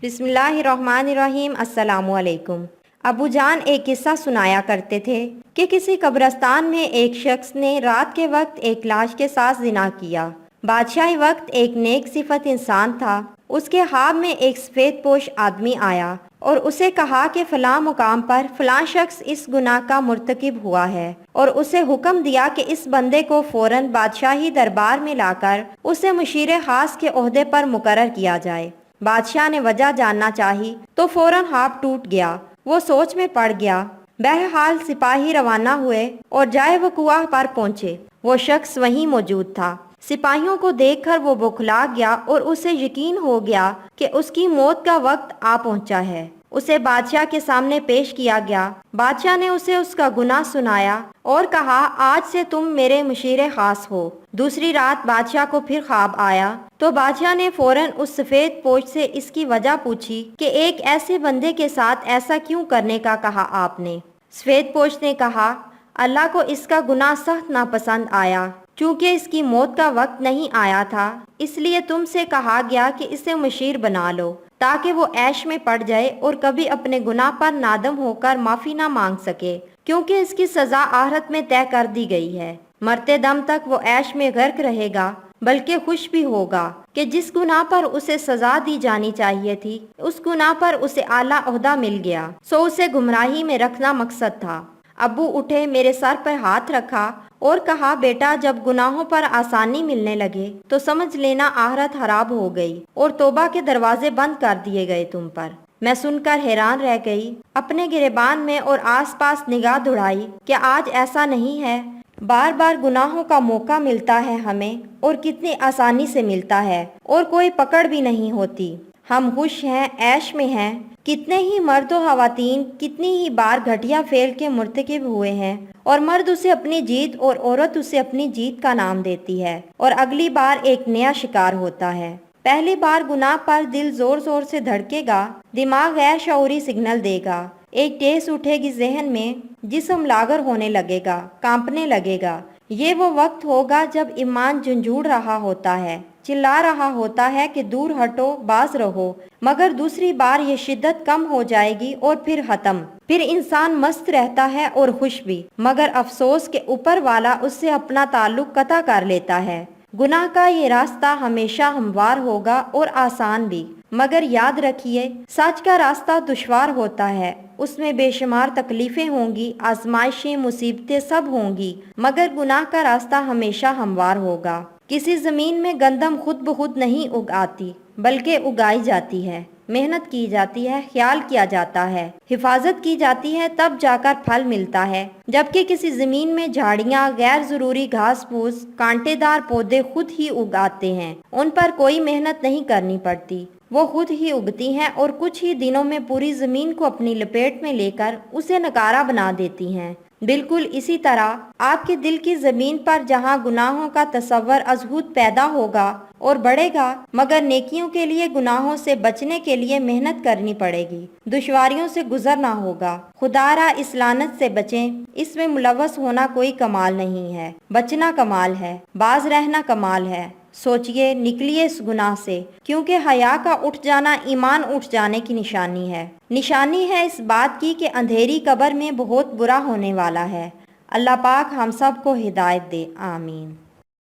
بسم اللہ الرحمن الرحیم۔ السلام علیکم۔ ابو جان ایک قصہ سنایا کرتے تھے کہ کسی قبرستان میں ایک شخص نے رات کے وقت ایک لاش کے ساتھ زنا کیا۔ بادشاہی وقت ایک نیک صفت انسان تھا۔ اس کے خواب میں ایک سفید پوش آدمی آیا اور اسے کہا کہ فلاں مقام پر فلاں شخص اس گناہ کا مرتکب ہوا ہے، اور اسے حکم دیا کہ اس بندے کو فوراً بادشاہی دربار میں لا کر اسے مشیر خاص کے عہدے پر مقرر کیا جائے۔ بادشاہ نے وجہ جاننا چاہی تو فوراً خواب ٹوٹ گیا۔ وہ سوچ میں پڑ گیا۔ بہرحال سپاہی روانہ ہوئے اور جائے وقوع پر پہنچے۔ وہ شخص وہیں موجود تھا۔ سپاہیوں کو دیکھ کر وہ بوکھلا گیا اور اسے یقین ہو گیا کہ اس کی موت کا وقت آ پہنچا ہے۔ اسے بادشاہ کے سامنے پیش کیا گیا۔ بادشاہ نے اسے اس کا گناہ سنایا اور کہا، آج سے تم میرے مشیر خاص ہو۔ دوسری رات بادشاہ کو پھر خواب آیا تو بادشاہ نے فوراً اس سفید پوش سے اس کی وجہ پوچھی کہ ایک ایسے بندے کے ساتھ ایسا کیوں کرنے کا کہا آپ نے؟ سفید پوش نے کہا، اللہ کو اس کا گناہ سخت ناپسند آیا۔ چونکہ اس کی موت کا وقت نہیں آیا تھا، اس لیے تم سے کہا گیا کہ اسے مشیر بنا لو تاکہ وہ عیش میں پڑ جائے اور کبھی اپنے گناہ پر نادم ہو کر معافی نہ مانگ سکے، کیونکہ اس کی سزا آخرت میں طے کر دی گئی ہے۔ مرتے دم تک وہ عیش میں غرق رہے گا، بلکہ خوش بھی ہوگا کہ جس گناہ پر اسے سزا دی جانی چاہیے تھی، اس گناہ پر اسے اعلیٰ عہدہ مل گیا، سو اسے گمراہی میں رکھنا مقصد تھا۔ ابو اٹھے، میرے سر پر ہاتھ رکھا اور کہا، بیٹا جب گناہوں پر آسانی ملنے لگے تو سمجھ لینا آخرت خراب ہو گئی اور توبہ کے دروازے بند کر دیے گئے تم پر۔ میں سن کر حیران رہ گئی، اپنے گریبان میں اور آس پاس نگاہ دوڑائی کہ آج ایسا نہیں ہے۔ بار بار گناہوں کا موقع ملتا ہے ہمیں، اور کتنی آسانی سے ملتا ہے، اور کوئی پکڑ بھی نہیں ہوتی۔ ہم خوش ہیں، عیش میں ہیں۔ کتنے ہی مرد و خواتین کتنی ہی بار گھٹیا فعل کے مرتکب ہوئے ہیں، اور مرد اسے اپنی جیت اور عورت اسے اپنی جیت کا نام دیتی ہے، اور اگلی بار ایک نیا شکار ہوتا ہے۔ پہلی بار گناہ پر دل زور زور سے دھڑکے گا، دماغ غیر شعوری سگنل دے گا، ایک ٹیس اٹھے گی ذہن میں، جسم لاغر ہونے لگے گا، کانپنے لگے گا۔ یہ وہ وقت ہوگا جب ایمان جھنجھوڑ رہا ہوتا ہے، چلا رہا ہوتا ہے کہ دور ہٹو، باز رہو، مگر دوسری بار یہ شدت کم ہو جائے گی اور پھر ختم۔ پھر انسان مست رہتا ہے اور خوش بھی، مگر افسوس کہ اوپر والا اس سے اپنا تعلق قطع کر لیتا ہے۔ گناہ کا یہ راستہ ہمیشہ ہموار ہوگا اور آسان بھی، مگر یاد رکھیے، سچ کا راستہ دشوار ہوتا ہے، اس میں بے شمار تکلیفیں ہوں گی، آزمائشیں، مصیبتیں سب ہوں گی، مگر گناہ کا راستہ ہمیشہ ہموار ہوگا۔ کسی زمین میں گندم خود بخود نہیں اگاتی، بلکہ اگائی جاتی ہے، محنت کی جاتی ہے، خیال کیا جاتا ہے، حفاظت کی جاتی ہے، تب جا کر پھل ملتا ہے۔ جبکہ کسی زمین میں جھاڑیاں، غیر ضروری گھاس پھوس، کانٹے دار پودے خود ہی اگاتے ہیں، ان پر کوئی محنت نہیں کرنی پڑتی، وہ خود ہی اگتی ہیں اور کچھ ہی دنوں میں پوری زمین کو اپنی لپیٹ میں لے کر اسے نکارہ بنا دیتی ہیں۔ بالکل اسی طرح آپ کے دل کی زمین پر جہاں گناہوں کا تصور ازحد پیدا ہوگا اور بڑھے گا، مگر نیکیوں کے لیے گناہوں سے بچنے کے لیے محنت کرنی پڑے گی، دشواریوں سے گزرنا ہوگا۔ خدا را اس لعنت سے بچیں، اس میں ملوث ہونا کوئی کمال نہیں ہے، بچنا کمال ہے، باز رہنا کمال ہے۔ سوچئے، نکلیے اس گناہ سے، کیونکہ حیا کا اٹھ جانا ایمان اٹھ جانے کی نشانی ہے۔ نشانی ہے اس بات کی کہ اندھیری قبر میں بہت برا ہونے والا ہے۔ اللہ پاک ہم سب کو ہدایت دے، آمین۔